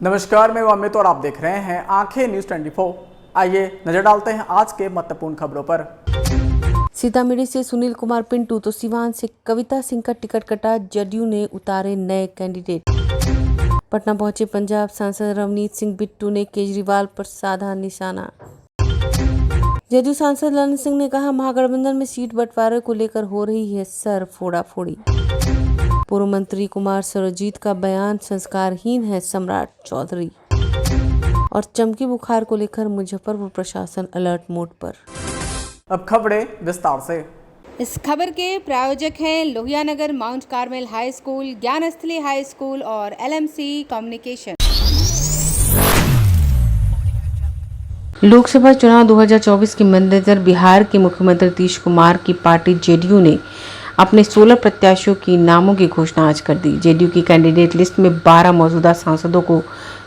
नमस्कार, मैं अमित और आप देख रहे हैं आंखें न्यूज 24। आइए नजर डालते हैं आज के महत्वपूर्ण खबरों पर। सीतामढ़ी से सुनील कुमार पिंटू तो सिवान से कविता सिंह का टिकट कटा। जदयू ने उतारे नए कैंडिडेट। पटना पहुंचे पंजाब सांसद रवनीत सिंह बिट्टू ने केजरीवाल पर साधा निशाना। जदयू सांसद ललन सिंह ने कहा, महागठबंधन में सीट बंटवारे को लेकर हो रही है सर फोड़ाफोड़ी। पूर्व मंत्री कुमार सर्वजीत का बयान, संस्कारहीन है सम्राट चौधरी। और चमकी बुखार को लेकर मुजफ्फरपुर प्रशासन अलर्ट मोड पर। अब खबरें विस्तार से। इस खबर के प्रायोजक हैं Lohianagar mount Carmel high school, Gyansthali high school और LMC कम्युनिकेशन। लोकसभा चुनाव 2024 के मद्देनजर बिहार के मुख्यमंत्री नीतीश कुमार की पार्टी जेडीयू ने अपने 16 प्रत्याशियों की नामों की घोषणा आज कर दी। जेडीयू की कैंडिडेट लिस्ट में 12 मौजूदा सांसदों को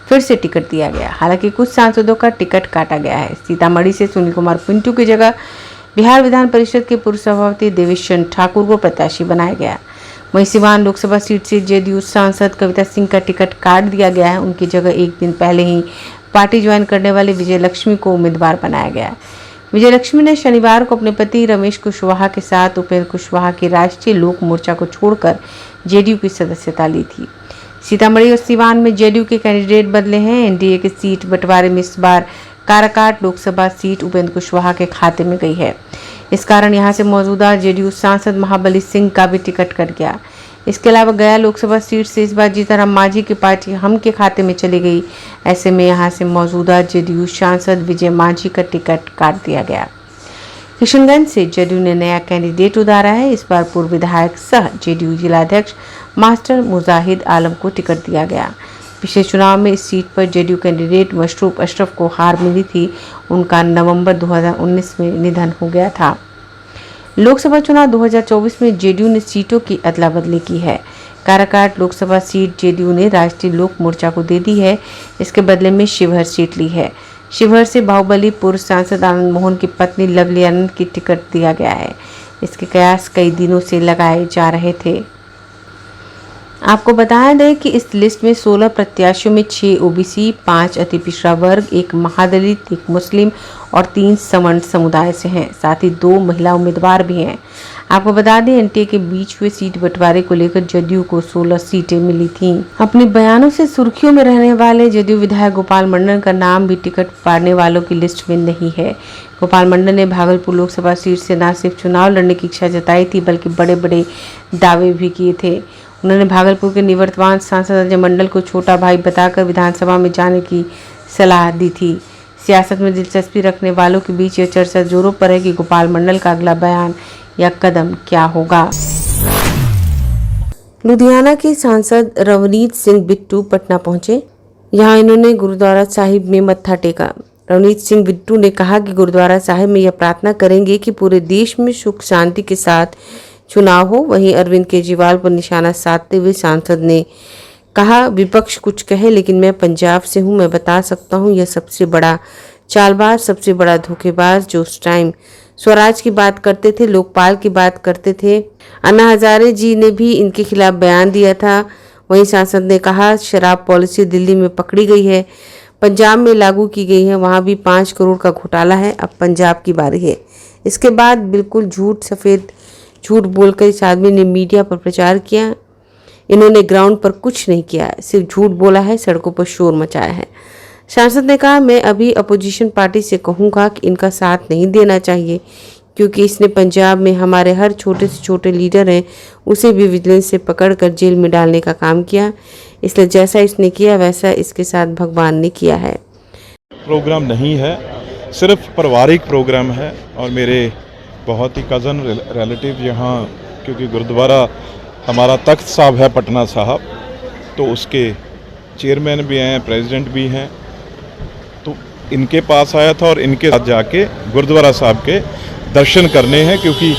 फिर से टिकट दिया गया। हालांकि कुछ सांसदों का टिकट काटा गया है। सीतामढ़ी से सुनील कुमार पिंटू की जगह बिहार विधान परिषद के पूर्व सभापति देवेश चंद्र ठाकुर को प्रत्याशी बनाया गया। वहीं सिवान लोकसभा सीट से जेडीयू सांसद कविता सिंह का टिकट काट दिया गया है। उनकी जगह एक दिन पहले ही पार्टी ज्वाइन करने वाले विजय लक्ष्मी को उम्मीदवार बनाया गया। विजय लक्ष्मी ने शनिवार को अपने पति रमेश कुशवाहा के साथ उपेंद्र कुशवाहा की राष्ट्रीय लोक मोर्चा को छोड़कर जेडीयू की सदस्यता ली थी। सीतामढ़ी और सिवान में जेडीयू के कैंडिडेट बदले हैं। एनडीए के सीट बंटवारे में इस बार काराकाट लोकसभा सीट उपेंद्र कुशवाहा के खाते में गई है। इस कारण यहां से मौजूदा जेडीयू सांसद महाबली सिंह का भी टिकट कट गया। इसके अलावा गया लोकसभा सीट से इस बार जीतनराम मांझी की पार्टी हम के खाते में चली गई। ऐसे में यहां से मौजूदा जेडीयू सांसद विजय मांझी का टिकट काट दिया गया। किशनगंज से जेडीयू ने नया कैंडिडेट उतारा है। इस बार पूर्व विधायक सह जेडीयू जिलाध्यक्ष मास्टर मुजाहिद आलम को टिकट दिया गया। पिछले चुनाव में इस सीट पर जेडीयू कैंडिडेट मशरूफ अशरफ को हार मिली थी। उनका नवंबर 2019 में निधन हो गया था। लोकसभा चुनाव 2024 में जेडीयू ने सीटों की अदला बदली की है। काराकाट लोकसभा सीट जेडीयू ने राष्ट्रीय लोक मोर्चा को दे दी है। इसके बदले में शिवहर सीट ली है। शिवहर से बाहुबली पूर्व सांसद आनंद मोहन की पत्नी लवली आनंद की टिकट दिया गया है। इसके कयास कई दिनों से लगाए जा रहे थे। आपको बताया दें कि इस लिस्ट में 16 प्रत्याशियों में 6 ओबीसी, 5 अति पिछड़ा वर्ग, 1 महादलित, 1 मुस्लिम और 3 सवर्ण समुदाय से हैं। साथ ही 2 महिला उम्मीदवार भी हैं। आपको बता दें, एनडीए के बीच हुए सीट बंटवारे को लेकर जदयू को 16 सीटें मिली थीं। अपने बयानों से सुर्खियों में रहने वाले जदयू विधायक गोपाल मंडल का नाम भी टिकट पाने वालों की लिस्ट में नहीं है। गोपाल मंडल ने भागलपुर लोकसभा सीट से न सिर्फ चुनाव लड़ने की इच्छा जताई थी, बल्कि बड़े बड़े दावे भी किए थे। उन्होंने भागलपुर के निवर्तमान सांसद अजय मंडल को छोटा भाई बताकर विधानसभा में जाने की सलाह दी थी। सियासत में दिलचस्पी रखने वालों के बीच यह चर्चा जोरों पर है कि गोपाल मंडल का अगला बयान या कदम क्या होगा। लुधियाना के सांसद रवनीत सिंह बिट्टू पटना पहुंचे। यहां इन्होंने गुरुद्वारा साहिब में मत्था टेका। रवनीत सिंह बिट्टू ने कहा कि गुरुद्वारा साहिब में यह प्रार्थना करेंगे कि पूरे देश में सुख शांति के साथ चुनाव हो। वहीं अरविंद केजरीवाल पर निशाना साधते हुए सांसद ने कहा, विपक्ष कुछ कहे लेकिन मैं पंजाब से हूं, मैं बता सकता हूं यह सबसे बड़ा चालबाज, सबसे बड़ा धोखेबाज जो उस टाइम स्वराज की बात करते थे, लोकपाल की बात करते थे। अन्ना हजारे जी ने भी इनके खिलाफ बयान दिया था। वहीं सांसद ने कहा, शराब पॉलिसी दिल्ली में पकड़ी गई है, पंजाब में लागू की गई है, वहां भी 5 करोड़ का घोटाला है, अब पंजाब की बारी है। इसके बाद बिल्कुल झूठ बोलकर इस आदमी ने मीडिया पर प्रचार किया। इन्होंने ग्राउंड पर कुछ नहीं किया, सिर्फ झूठ बोला है, सड़कों पर शोर मचाया है। सांसद ने कहा, मैं अभी अपोजिशन पार्टी से कहूंगा कि इनका साथ नहीं देना चाहिए, क्योंकि इसने पंजाब में हमारे हर छोटे से छोटे लीडर हैं उसे भी विजिलेंस से पकड़कर जेल में डालने का काम किया। इसलिए जैसा इसने किया वैसा इसके साथ भगवान ने किया है। प्रोग्राम नहीं है, सिर्फ पारिवारिक प्रोग्राम है। और मेरे बहुत ही कज़न रिलेटिव यहाँ, क्योंकि गुरुद्वारा हमारा तख्त साहब है पटना साहब, तो उसके चेयरमैन भी हैं, प्रेसिडेंट भी हैं, तो इनके पास आया था और इनके साथ जाके गुरुद्वारा साहब के दर्शन करने हैं। क्योंकि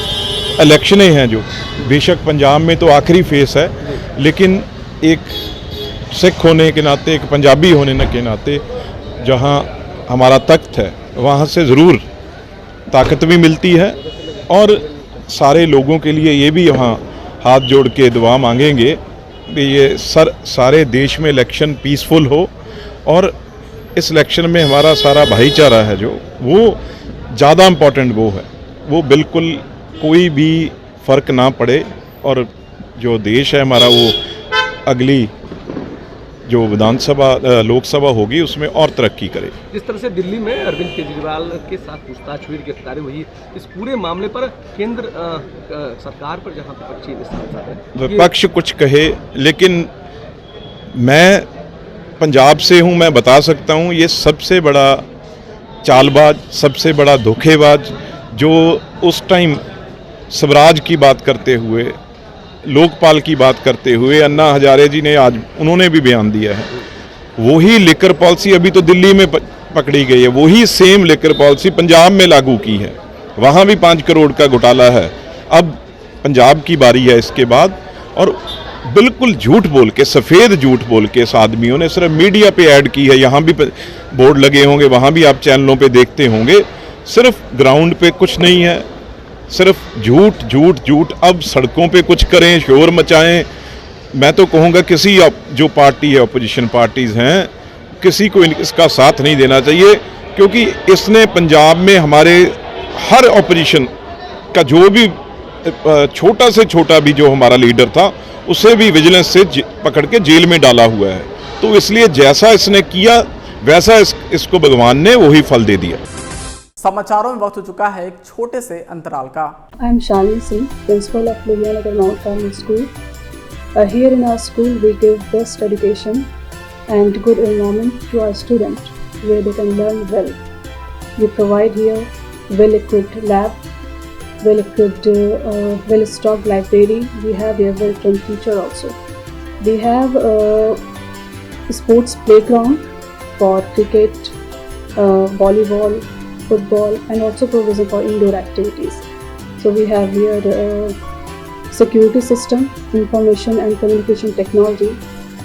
इलेक्शनें हैं जो, बेशक पंजाब में तो आखिरी फेस है, लेकिन एक सिख होने के नाते, एक पंजाबी होने के नाते, जहाँ हमारा तख्त है वहाँ से ज़रूर ताकत भी मिलती है। और सारे लोगों के लिए ये भी वहाँ हाथ जोड़ के दुआ मांगेंगे कि ये सारे देश में इलेक्शन पीसफुल हो और इस इलेक्शन में हमारा सारा भाईचारा है जो, वो ज़्यादा इम्पोर्टेंट वो है। वो बिल्कुल कोई भी फ़र्क ना पड़े और जो देश है हमारा वो अगली जो विधानसभा लोकसभा होगी उसमें और तरक्की करे। जिस तरह से दिल्ली में अरविंद केजरीवाल के साथ पूछताछ हुई, गिरफ्तारी हुई, इस पूरे मामले पर केंद्र सरकार पर जहां विपक्षी निशाना है, विपक्ष कुछ कहे, लेकिन मैं पंजाब से हूं, मैं बता सकता हूं ये सबसे बड़ा चालबाज, सबसे बड़ा धोखेबाज, जो उस टाइम स्वराज की बात करते हुए, लोकपाल की बात करते हुए अन्ना हजारे जी ने आज उन्होंने भी बयान दिया है, वही लिकर पॉलिसी अभी तो दिल्ली में पकड़ी गई है, वही सेम लिकर पॉलिसी पंजाब में लागू की है, वहाँ भी 5 करोड़ का घोटाला है। अब पंजाब की बारी है इसके बाद, और बिल्कुल झूठ बोल के, सफ़ेद झूठ बोल के इस आदमियों ने सिर्फ मीडिया पे ऐड की है। यहाँ भी बोर्ड लगे होंगे, वहाँ भी आप चैनलों पे देखते होंगे, सिर्फ ग्राउंड पे कुछ नहीं है, सिर्फ झूठ झूठ झूठ। अब सड़कों पे कुछ करें, शोर मचाएं। मैं तो कहूँगा किसी जो पार्टी है, अपोजिशन पार्टीज़ हैं, किसी को इसका साथ नहीं देना चाहिए, क्योंकि इसने पंजाब में हमारे हर अपोजिशन का जो भी छोटा से छोटा भी जो हमारा लीडर था उसे भी विजिलेंस से पकड़ के जेल में डाला हुआ है। तो इसलिए जैसा इसने किया वैसा इसको भगवान ने वही फल दे दिया। समाचारों में वक्त हो चुका है एक छोटे से अंतराल का। I am Shalini Singh, principal of Lohianagar Mount Carmel School. Here in our school, we give best education and good environment to our students, where they can learn well. We provide here well-equipped lab, well-equipped, well-stocked library. We have here well-trained teacher also. We have sports playground for cricket, volleyball, football, and also provision for indoor activities. So we have here security system, information and communication technology.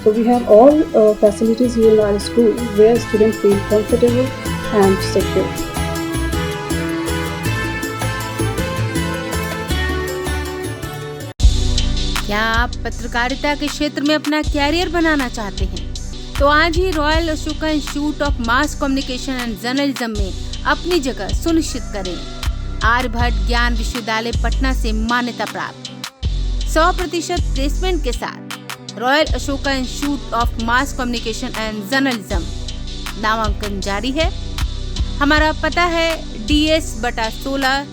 So we have all facilities here in our school where students feel comfortable and secure. क्या आप पत्रकारिता के क्षेत्र में अपना career बनाना चाहते हैं? तो आज ही royal Ashoka institute of mass communication and journalism में अपनी जगह सुनिश्चित करें। आर्यभट्ट ज्ञान विश्वविद्यालय पटना से मान्यता प्राप्त 100% प्लेसमेंट के साथ royal Ashoka institute of mass communication and journalism, नामांकन जारी है। हमारा पता है DS/16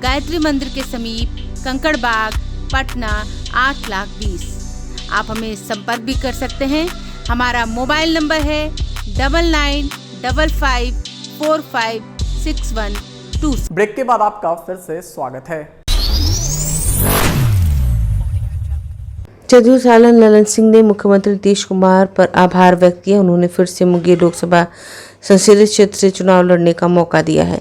गायत्री मंदिर के समीप, कंकड़ बाग, पटना 8,20,000। आप हमें संपर्क भी कर सकते हैं। हमारा मोबाइल नंबर है 9955456126। ब्रेक के बाद आपका फिर से स्वागत है। जदयू सालन ललन सिंह ने मुख्यमंत्री नीतीश कुमार पर आभार व्यक्त किया। उन्होंने फिर से मुंगेर लोकसभा संसदीय क्षेत्र से चुनाव लड़ने का मौका दिया है।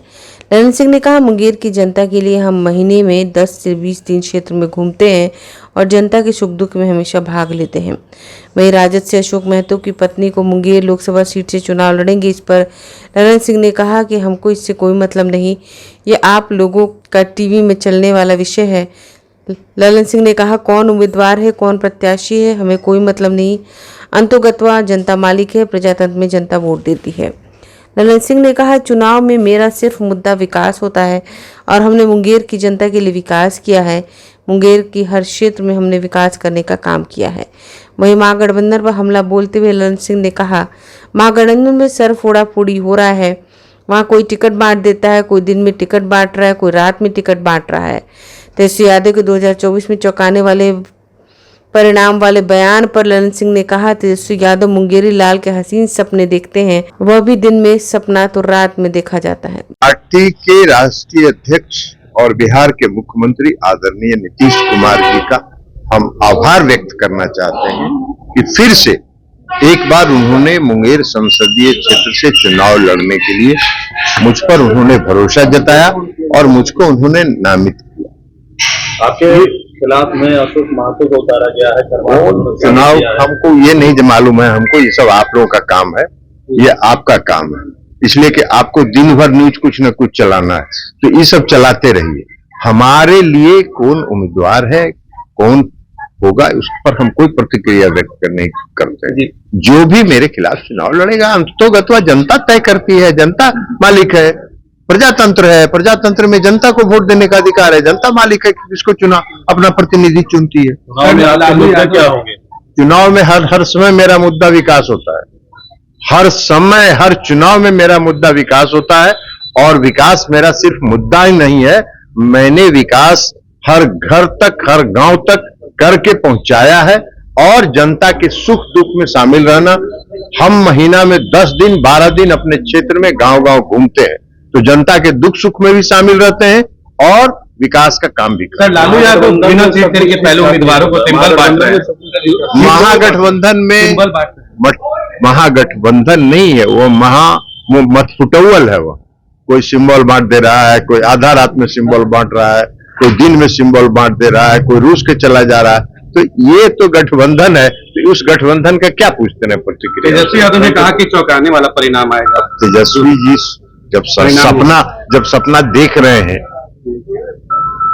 ललन सिंह ने कहा, मुंगेर की जनता के लिए हम महीने में 10 से 20 दिन क्षेत्र में घूमते हैं और जनता के सुख दुख में हमेशा भाग लेते हैं। वहीं राजद से अशोक महतो की पत्नी को मुंगेर लोकसभा सीट से चुनाव लड़ेंगे। इस पर ललन सिंह ने कहा कि हमको इससे कोई मतलब नहीं, ये आप लोगों का टीवी में चलने वाला विषय है। ललन सिंह ने कहा, कौन उम्मीदवार है, कौन प्रत्याशी है, हमें कोई मतलब नहीं। अंतोगत्वा जनता मालिक है, प्रजातंत्र में जनता वोट देती है। ललन सिंह ने कहा, चुनाव में मेरा सिर्फ मुद्दा विकास होता है और हमने मुंगेर की जनता के लिए विकास किया है। मुंगेर की हर क्षेत्र में हमने विकास करने का काम किया है। वहीं महागठबंधन पर हमला बोलते हुए ललन सिंह ने कहा, महागठबंधन में सर फोड़ा फोड़ी हो रहा है। वहाँ कोई टिकट बांट देता है, कोई दिन में टिकट बांट रहा है, कोई रात में टिकट बांट रहा है। तेजस्वी यादव के 2024 में चौंकाने वाले परिणाम वाले बयान पर ललन सिंह ने कहा, तेजस्वी यादव मुंगेरी लाल के हसीन सपने देखते हैं, वह भी दिन में सपना तो रात में देखा जाता है। पार्टी के राष्ट्रीय अध्यक्ष और बिहार के मुख्यमंत्री आदरणीय नीतीश कुमार जी का हम आभार व्यक्त करना चाहते हैं कि फिर से एक बार उन्होंने मुंगेर संसदीय क्षेत्र से चुनाव लड़ने के लिए मुझ पर उन्होंने भरोसा जताया और मुझको उन्होंने नामित किया। आपके खिलाफ में अशोक महतो को उतारा गया है चुनाव, हमको ये नहीं मालूम है, हमको ये सब आप लोगों का काम है, ये आपका काम है, इसलिए कि आपको दिन भर न्यूज कुछ न कुछ चलाना है, तो ये सब चलाते रहिए। हमारे लिए कौन उम्मीदवार है, कौन होगा उस पर हम कोई प्रतिक्रिया व्यक्त नहीं करते हैं। जो भी मेरे खिलाफ चुनाव लड़ेगा अंततोगत्वा जनता तय करती है, जनता मालिक है, प्रजातंत्र है, प्रजातंत्र में जनता को वोट देने का अधिकार है, जनता मालिक है कि किसको चुना अपना प्रतिनिधि चुनती है। क्या होंगे? चुनाव में हर समय मेरा मुद्दा विकास होता है, हर समय हर चुनाव में मेरा मुद्दा विकास होता है, और विकास मेरा सिर्फ मुद्दा ही नहीं है, मैंने विकास हर घर तक हर गांव तक करके पहुंचाया है। और जनता के सुख दुख में शामिल रहना, हम महीना में 10 दिन 12 दिन अपने क्षेत्र में गांव-गांव घूमते हैं, तो जनता के दुख सुख में भी शामिल रहते हैं और विकास का काम भी करते हैं। लालू यादव बिना सीट करके पहले उम्मीदवारों को सिंबल बांट रहे हैं। महागठबंधन में महागठबंधन नहीं है, वो मतफुटौल है। वो कोई सिंबल बांट दे रहा है, कोई आधा रात में सिंबल बांट रहा है, कोई दिन में सिंबल बांट दे रहा है, कोई रूस के चला जा रहा है। तो ये तो गठबंधन है, तो उस गठबंधन का क्या पूछते हैं प्रतिक्रिया। तेजस्वी यादव ने कहा कि चौंकाने वाला परिणाम आएगा। तेजस्वी जी जब सपना देख रहे हैं,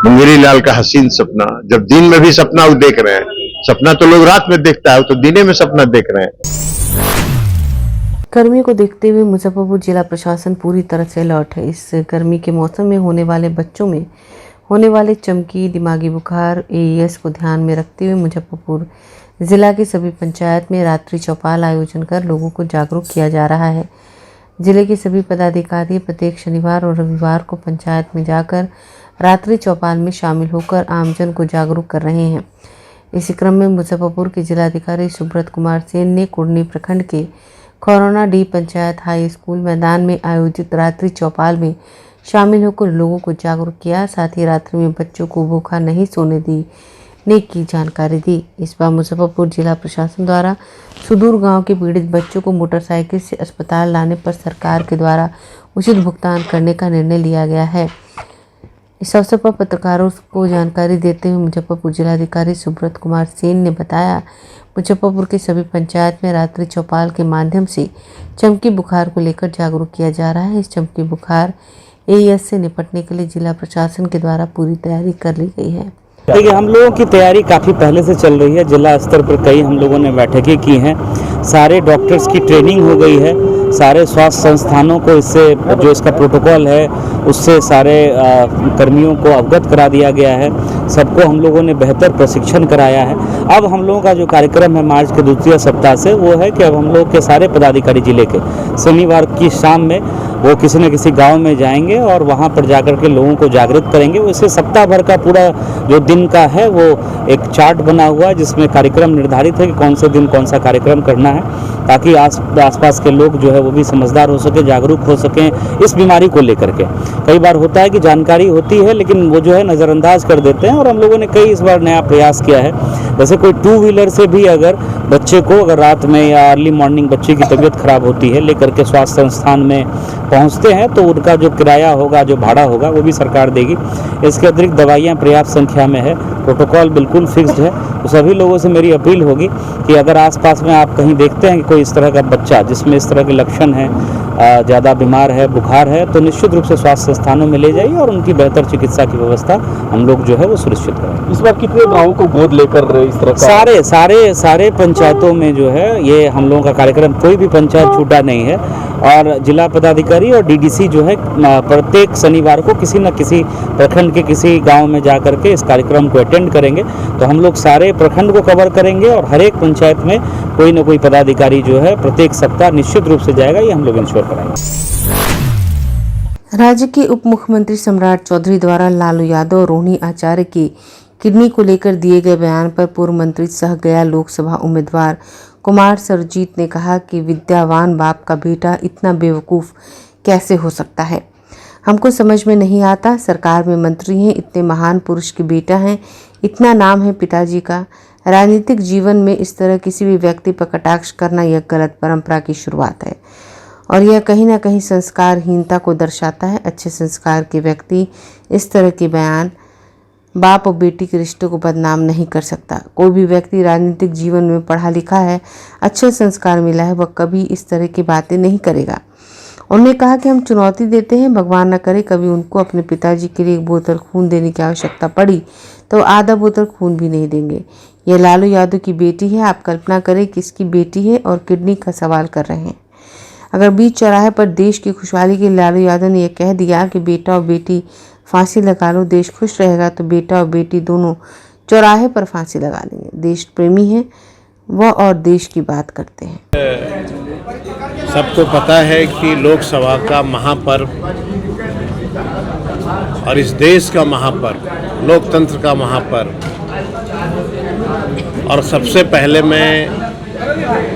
मुंगेरी लाल का हसीन सपना, जब दिन में भी सपना वो देख रहे हैं, सपना तो लोग रात में देखता है, तो दिने में सपना देख रहे हैं। गर्मियों को देखते हुए मुजफ्फरपुर जिला प्रशासन पूरी तरह से अलर्ट है। इस गर्मी के मौसम में होने वाले बच्चों में होने वाले चमकी, दिमागी बुखार, एईएस को ध्यान में रखते हुए मुजफ्फरपुर जिला की सभी पंचायत में रात्रि चौपाल आयोजन कर लोगों को जागरूक किया जा रहा है। जिले के सभी पदाधिकारी प्रत्येक शनिवार और रविवार को पंचायत में जाकर रात्रि चौपाल में शामिल होकर आमजन को जागरूक कर रहे हैं। इसी क्रम में मुजफ्फरपुर के जिलाधिकारी सुब्रत कुमार सेन ने कुर्नी प्रखंड के खौराना डी पंचायत हाई स्कूल मैदान में आयोजित रात्रि चौपाल में शामिल होकर लोगों को जागरूक किया। साथ ही रात्रि में बच्चों को भूखा नहीं सोने देने की जानकारी दी। इस बार मुजफ्फरपुर जिला प्रशासन द्वारा सुदूर गांव के पीड़ित बच्चों को मोटरसाइकिल से अस्पताल लाने पर सरकार के द्वारा उचित भुगतान करने का निर्णय लिया गया है। इस अवसर पर पत्रकारों को जानकारी देते हुए मुजफ्फरपुर जिलाधिकारी सुब्रत कुमार सेन ने बताया, मुजफ्फरपुर के सभी पंचायत में रात्रि चौपाल के माध्यम से चमकी बुखार को लेकर जागरूक किया जा रहा है। इस चमकी बुखार एईएस से निपटने के लिए जिला प्रशासन के द्वारा पूरी तैयारी कर ली गई है। देखिए, हम लोगों की तैयारी काफ़ी पहले से चल रही है। जिला स्तर पर कई हम लोगों ने बैठकें की हैं, सारे डॉक्टर्स की ट्रेनिंग हो गई है, सारे स्वास्थ्य संस्थानों को इससे जो इसका प्रोटोकॉल है उससे सारे कर्मियों को अवगत करा दिया गया है। सबको हम लोगों ने बेहतर प्रशिक्षण कराया है। अब हम लोगों का जो कार्यक्रम है मार्च के दूसरे सप्ताह से, वो है कि अब हम लोग के सारे पदाधिकारी जिले के शनिवार की शाम में वो किसी न किसी गांव में जाएंगे और वहां पर जाकर के लोगों को जागृत करेंगे। वैसे सप्ताह भर का पूरा जो दिन का है वो एक चार्ट बना हुआ है जिसमें कार्यक्रम निर्धारित है कि कौन से दिन कौन सा कार्यक्रम करना है, ताकि आसपास के लोग जो है वो भी समझदार हो सके, जागरूक हो सकें इस बीमारी को लेकर के। कई बार होता है कि जानकारी होती है लेकिन वो जो है नज़रअंदाज कर देते हैं, और हम लोगों ने कई इस बार नया प्रयास किया है। जैसे कोई 2 व्हीलर से भी अगर बच्चे को अगर रात में या अर्ली मॉर्निंग बच्चे की तबीयत खराब होती है लेकर के स्वास्थ्य संस्थान में पहुंचते हैं तो उनका जो किराया होगा, जो भाड़ा होगा, वो भी सरकार देगी। इसके अतिरिक्त दवाइयाँ पर्याप्त संख्या में है, प्रोटोकॉल बिल्कुल फिक्स्ड है। तो सभी लोगों से मेरी अपील होगी कि अगर आसपास में आप कहीं देखते हैं कि कोई इस तरह का बच्चा जिसमें इस तरह के लक्षण हैं, ज़्यादा बीमार है, बुखार है, तो निश्चित रूप से स्वास्थ्य संस्थानों में ले जाइए और उनकी बेहतर चिकित्सा की व्यवस्था हम लोग जो है वो सुनिश्चित करें। इस बार कितने गाँवों को गोद लेकर इस तरह का सारे पंचायतों में जो है ये हम लोगों का कार्यक्रम, कोई भी पंचायत छूटा नहीं है। और जिला पदाधिकारी और डीडीसी जो है प्रत्येक शनिवार को किसी न किसी प्रखंड के किसी गांव में जा करके इस कार्यक्रम को अटेंड करेंगे। तो हम लोग सारे प्रखंड को कवर करेंगे और हर एक पंचायत में कोई न कोई पदाधिकारी जो है प्रत्येक सप्ताह निश्चित रूप से जाएगा, ये हम लोग इंश्योर कराएंगे। राज्य के उप मुख्यमंत्री सम्राट चौधरी द्वारा लालू यादव और रोहिणी आचार्य की किडनी को लेकर दिए गए बयान पर पूर्व मंत्री सह गया लोकसभा उम्मीदवार कुमार सर्वजीत ने कहा कि विद्यावान बाप का बेटा इतना बेवकूफ़ कैसे हो सकता है, हमको समझ में नहीं आता। सरकार में मंत्री हैं, इतने महान पुरुष के बेटा हैं, इतना नाम है पिताजी का। राजनीतिक जीवन में इस तरह किसी भी व्यक्ति पर कटाक्ष करना यह गलत परंपरा की शुरुआत है और यह कहीं ना कहीं संस्कारहीनता को दर्शाता है। अच्छे संस्कार के व्यक्ति इस तरह के बयान बाप और बेटी के रिश्ते को बदनाम नहीं कर सकता। कोई भी व्यक्ति राजनीतिक जीवन में पढ़ा लिखा है, अच्छे संस्कार मिला है, वह कभी इस तरह की बातें नहीं करेगा। उन्होंने कहा कि हम चुनौती देते हैं, भगवान न करे कभी उनको अपने पिताजी के लिए एक बोतल खून देने की आवश्यकता पड़ी तो आधा बोतल खून भी नहीं देंगे। यह लालू यादव की बेटी है। आप कल्पना करें किसकी बेटी है और किडनी का सवाल कर रहे हैं। अगर बीच चौराहे पर देश की खुशहाली के लालू यादव ने यह कह दिया कि बेटा और बेटी फांसी लगा लो, देश खुश रहेगा, तो बेटा और बेटी दोनों चौराहे पर फांसी लगा लेंगे। देश प्रेमी हैं वह और देश की बात करते हैं। सबको पता है कि लोकसभा का महापर्व और इस देश का महापर्व, लोकतंत्र का महापर्व, और सबसे पहले मैं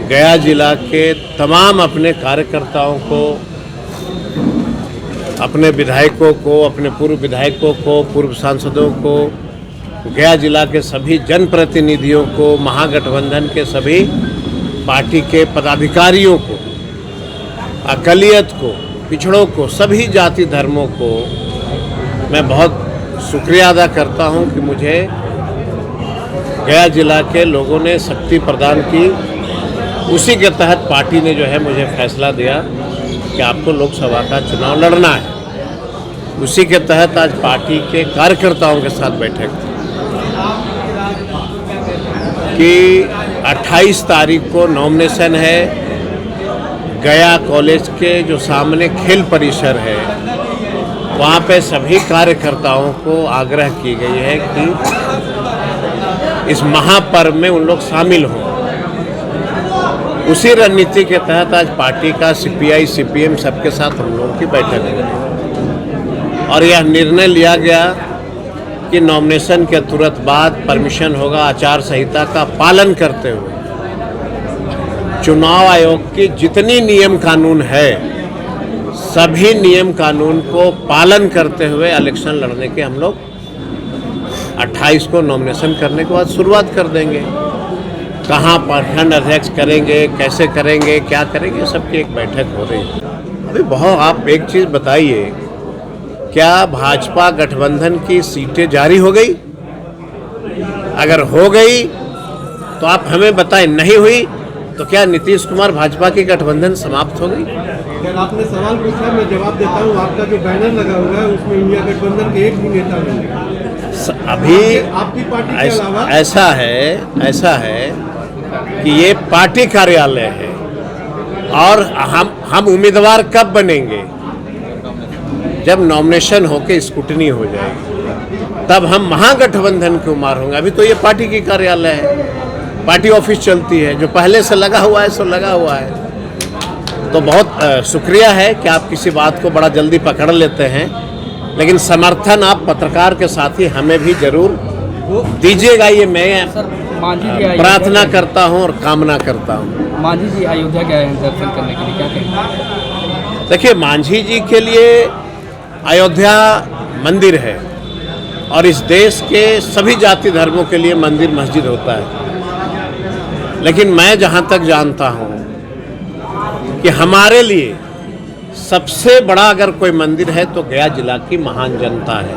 गया जिला के तमाम अपने कार्यकर्ताओं को, अपने विधायकों को, अपने पूर्व विधायकों को, पूर्व सांसदों को, गया जिला के सभी जनप्रतिनिधियों को, महागठबंधन के सभी पार्टी के पदाधिकारियों को, अक़लियत को, पिछड़ों को, सभी जाति धर्मों को मैं बहुत शुक्रिया अदा करता हूं कि मुझे गया जिला के लोगों ने शक्ति प्रदान की। उसी के तहत पार्टी ने जो है मुझे फैसला दिया कि आपको लोकसभा का चुनाव लड़ना है। उसी के तहत आज पार्टी के कार्यकर्ताओं के साथ बैठक थी कि 28 तारीख को नॉमिनेशन है। गया कॉलेज के जो सामने खेल परिसर है वहाँ पे सभी कार्यकर्ताओं को आग्रह की गई है कि इस महापर्व में उन लोग शामिल हों। उसी रणनीति के तहत आज पार्टी का सीपीआई सीपीएम सबके साथ हम लोगों की बैठक हुई और यह निर्णय लिया गया कि नॉमिनेशन के तुरंत बाद परमिशन होगा। आचार संहिता का पालन करते हुए चुनाव आयोग की जितनी नियम कानून है सभी नियम कानून को पालन करते हुए इलेक्शन लड़ने के हम लोग 28 को नॉमिनेशन करने के बाद शुरुआत कर देंगे। कहाँ प्रखंड अध्यक्ष करेंगे, कैसे करेंगे, क्या करेंगे, सबकी एक बैठक हो रही है। अभी बहुत आप एक चीज़ बताइए, क्या भाजपा गठबंधन की सीटें जारी हो गई? अगर हो गई तो आप हमें बताएं, नहीं हुई तो क्या नीतीश कुमार भाजपा की गठबंधन समाप्त हो गई? आपने सवाल पूछा, मैं जवाब देता हूँ। आपका जो बैनर लगा हुआ है उसमें इंडिया गठबंधन के एक भी नेता नहीं है। अभी आपकी पार्टी के अलावा ऐसा है कि ये पार्टी कार्यालय है और हम उम्मीदवार कब बनेंगे? जब नॉमिनेशन होके स्क्रूटनी हो जाएगी तब हम महागठबंधन के उम्मीदवार होंगे। अभी तो ये पार्टी की कार्यालय है, पार्टी ऑफिस चलती है, जो पहले से लगा हुआ है सो लगा हुआ है। तो बहुत शुक्रिया है कि आप किसी बात को बड़ा जल्दी पकड़ लेते हैं, लेकिन समर्थन आप पत्रकार के साथ ही हमें भी जरूर दीजिएगा। ये मैं प्रार्थना करता हूं और कामना करता हूं। मांझी जी अयोध्या गए हैं दर्शन करने के लिए, क्या कहेंगे? देखिए, मांझी जी के लिए अयोध्या मंदिर है और इस देश के सभी जाति धर्मों के लिए मंदिर मस्जिद होता है। लेकिन मैं जहाँ तक जानता हूँ कि हमारे लिए सबसे बड़ा अगर कोई मंदिर है तो गया जिला की महान जनता है।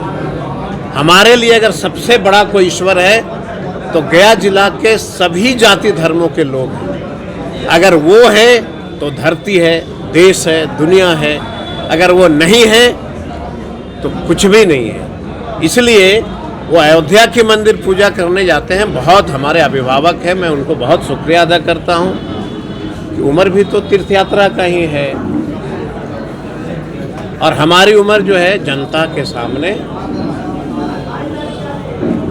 हमारे लिए अगर सबसे बड़ा कोई ईश्वर है तो गया जिला के सभी जाति धर्मों के लोग हैं। अगर वो है तो धरती है, देश है, दुनिया है। अगर वो नहीं है तो कुछ भी नहीं है। इसलिए वो अयोध्या के मंदिर पूजा करने जाते हैं। बहुत हमारे अभिभावक हैं, मैं उनको बहुत शुक्रिया अदा करता हूँ कि उम्र भी तो तीर्थ यात्रा का ही है और हमारी उम्र जो है जनता के सामने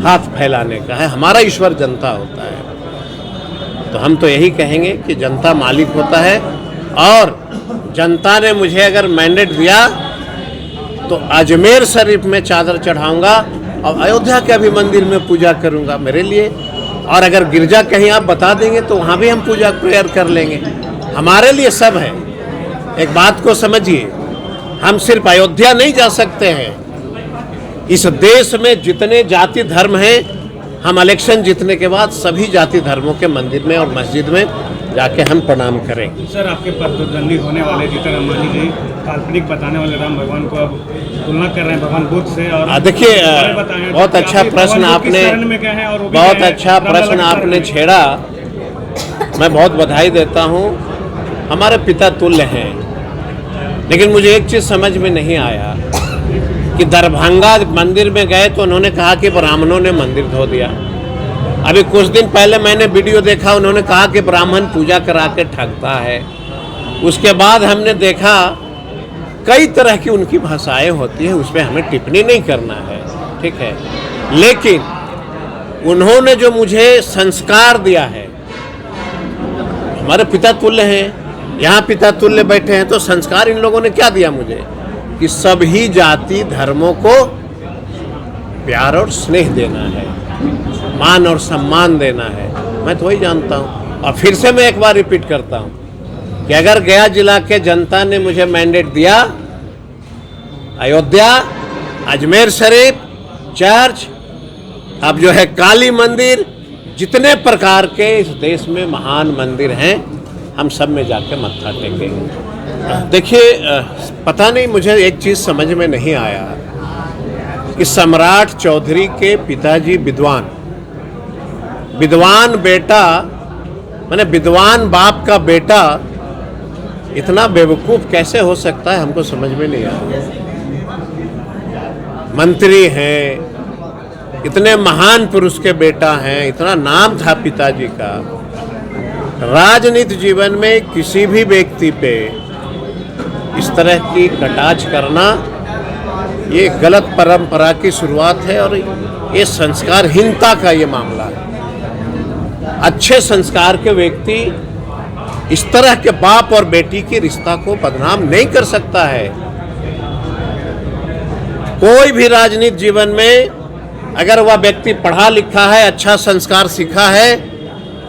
हाथ फैलाने का है। हमारा ईश्वर जनता होता है। तो हम तो यही कहेंगे कि जनता मालिक होता है और जनता ने मुझे अगर मैंडेट दिया तो अजमेर शरीफ में चादर चढ़ाऊंगा और अयोध्या के भी मंदिर में पूजा करूंगा मेरे लिए। और अगर गिरजा कहीं आप बता देंगे तो वहाँ भी हम पूजा प्रेयर कर लेंगे। हमारे लिए सब है। एक बात को समझिए, हम सिर्फ अयोध्या नहीं जा सकते हैं। इस देश में जितने जाति धर्म हैं, हम इलेक्शन जीतने के बाद सभी जाति धर्मों के मंदिर में और मस्जिद में जाके हम प्रणाम करेंगे। सर, आपके प्रतिद्वंदी होने वाले जीतन अंबानी जी काल्पनिक बताने वाले राम भगवान को अब तुलना कर रहे हैं भगवान बुद्ध से। और देखिए, बहुत अच्छा प्रश्न आपने छेड़ा। मैं बहुत बधाई देता हूँ। हमारे पिता तुल्य हैं, लेकिन मुझे एक चीज़ समझ में नहीं आया कि दरभंगा मंदिर में गए तो उन्होंने कहा कि ब्राह्मणों ने मंदिर धो दिया। अभी कुछ दिन पहले मैंने वीडियो देखा, उन्होंने कहा कि ब्राह्मण पूजा करा के ठगता है। उसके बाद हमने देखा कई तरह की उनकी भाषाएं होती है, उसमें हमें टिप्पणी नहीं करना है, ठीक है। लेकिन उन्होंने जो मुझे संस्कार दिया है, हमारे पिता तुल्य हैं, यहाँ पिता तुल्य बैठे हैं, तो संस्कार इन लोगों ने क्या दिया मुझे कि सभी जाति धर्मों को प्यार और स्नेह देना है, मान और सम्मान देना है। मैं तो वही जानता हूँ। और फिर से मैं एक बार रिपीट करता हूँ कि अगर गया जिला के जनता ने मुझे मैंडेट दिया, अयोध्या, अजमेर शरीफ, चर्च, अब जो है काली मंदिर, जितने प्रकार के इस देश में महान मंदिर हैं, हम सब में जाके मत्था टेकेंगे। देखिए, पता नहीं, मुझे एक चीज़ समझ में नहीं आया कि सम्राट चौधरी के पिताजी विद्वान बेटा, माने विद्वान बाप का बेटा इतना बेवकूफ़ कैसे हो सकता है, हमको समझ में नहीं आया। मंत्री हैं, इतने महान पुरुष के बेटा हैं, इतना नाम था पिताजी का। राजनीति जीवन में किसी भी व्यक्ति पे इस तरह की कटाक्ष करना, ये गलत परंपरा की शुरुआत है और ये संस्कारहीनता का ये मामला है। अच्छे संस्कार के व्यक्ति इस तरह के बाप और बेटी के रिश्ता को बदनाम नहीं कर सकता है। कोई भी राजनीति जीवन में अगर वह व्यक्ति पढ़ा लिखा है, अच्छा संस्कार सीखा है,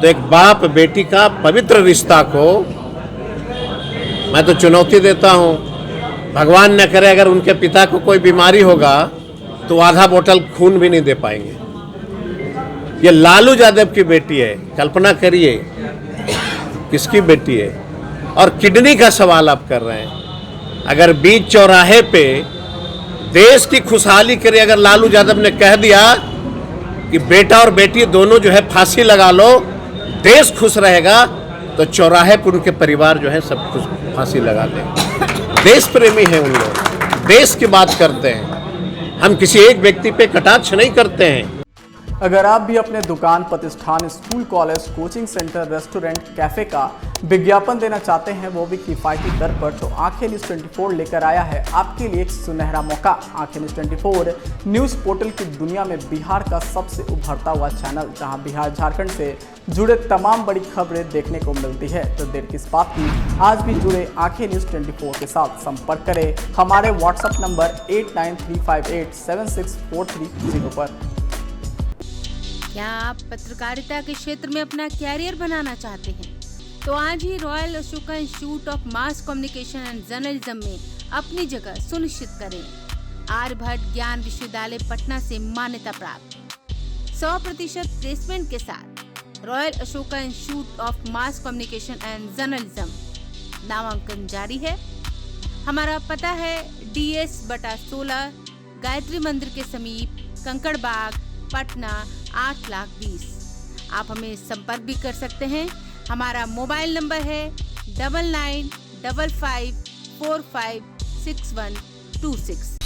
तो एक बाप बेटी का पवित्र रिश्ता को मैं तो चुनौती देता हूँ। भगवान न करे अगर उनके पिता को कोई बीमारी होगा तो आधा बोतल खून भी नहीं दे पाएंगे। ये लालू यादव की बेटी है, कल्पना करिए किसकी बेटी है। और किडनी का सवाल आप कर रहे हैं। अगर बीच चौराहे पे देश की खुशहाली के लिए अगर लालू यादव ने कह दिया कि बेटा और बेटी दोनों जो है फांसी लगा लो, देश खुश रहेगा, तो चौराहे पर उनके परिवार जो है सब कुछ फांसी लगा दें। देश प्रेमी हैं उन लोग, देश की बात करते हैं। हम किसी एक व्यक्ति पे कटाक्ष नहीं करते हैं। अगर आप भी अपने दुकान, प्रतिष्ठान, school, college, coaching centre, restaurant, cafe का विज्ञापन देना चाहते हैं, वो भी किफ़ायती दर पर, तो आंखें न्यूज़ 24 लेकर आया है आपके लिए एक सुनहरा मौका। आंखें न्यूज़ 24 न्यूज़ पोर्टल की दुनिया में बिहार का सबसे उभरता हुआ चैनल, जहां बिहार झारखंड से जुड़े तमाम बड़ी खबरें देखने को मिलती है। तो देर किस बात की, आज भी जुड़े आंखें न्यूज़ 24 के साथ। संपर्क करें हमारे व्हाट्सएप नंबर 8935876430 पर। क्या आप पत्रकारिता के क्षेत्र में अपना कैरियर बनाना चाहते हैं? तो आज ही royal Ashoka institute of mass communication and journalism में अपनी जगह सुनिश्चित करें। आर्यभट्ट ज्ञान विश्वविद्यालय पटना से मान्यता प्राप्त 100% प्लेसमेंट के साथ royal Ashoka institute of mass communication and journalism नामांकन जारी है। हमारा पता है DS/16 गायत्री मंदिर के समीप, कंकड़ बाग, पटना 8,20,000। आप हमें संपर्क भी कर सकते हैं। हमारा मोबाइल नंबर है 9955456126।